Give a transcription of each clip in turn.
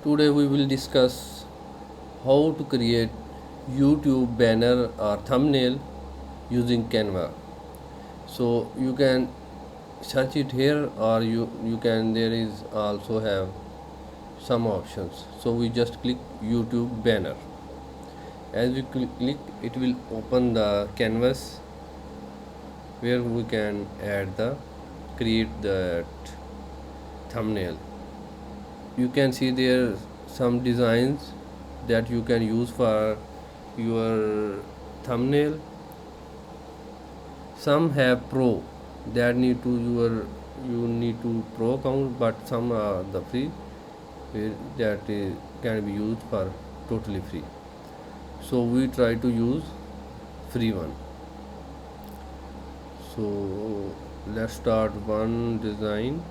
Today we will discuss how to create YouTube banner or thumbnail using Canva. So you can search it here or you can there is also have some options. So we just click YouTube banner. As we click it will open the canvas where we can add the create that thumbnail. You can see there some designs that you can use for your thumbnail. Some have pro that need to your you need to pro account, but some are the free that can be used for totally free. So we try to use free one. So let's start one design.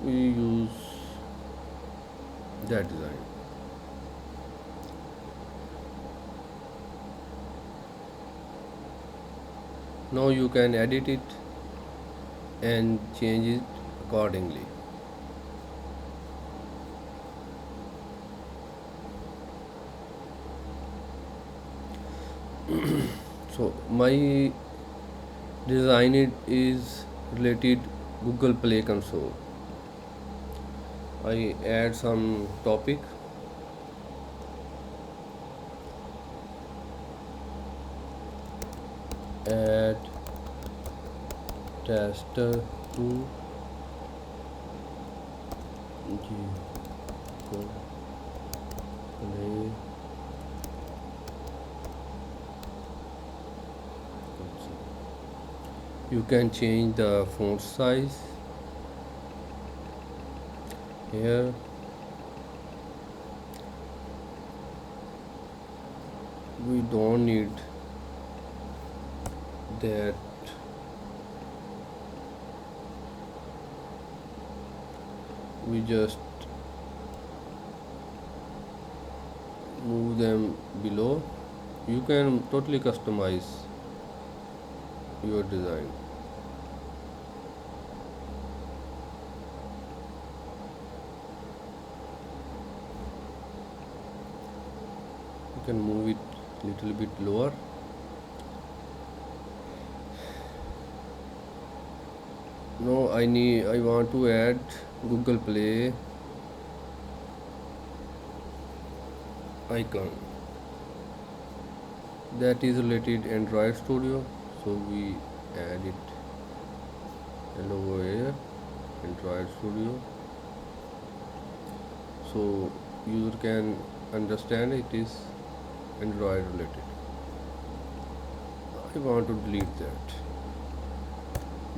We use that design. Now you can edit it and change it accordingly. So my design it is related Google Play console. I add some topic, add tester to Google Play console. You can change the font size here. We don't need that. We just move them below. You can totally customize your design. You can move it little bit lower. Now I want to add Google Play icon that is related Android Studio, so we add it over here, Android Studio, so user can understand it is Android related. I want to delete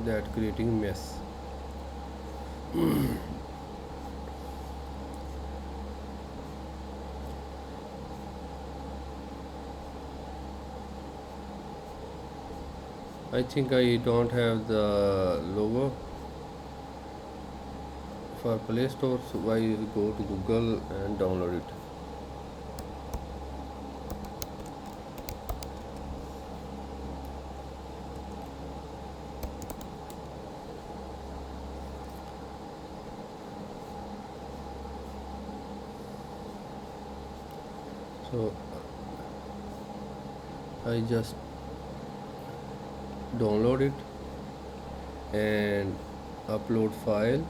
that creating mess. I think I don't have the logo for Play Store, so I go to Google and download it. So I just download it and upload file,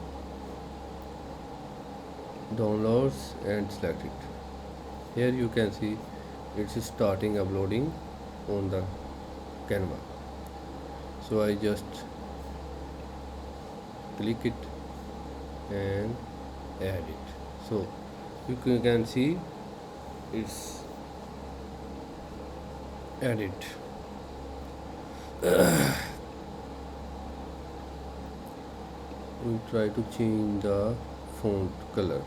downloads and select it. Here you can see it's starting uploading on the Canva. So I just click it and add it. So you can see it's added. We try to change the font color.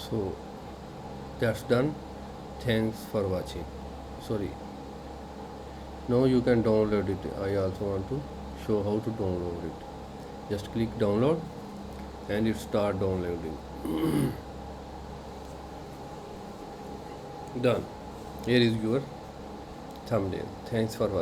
So that's done. Thanks for watching. Sorry. Now you can download it. I also want to show how to download it. Just click download and it start downloading. Done. Here is your thumbnail. Thanks for watching.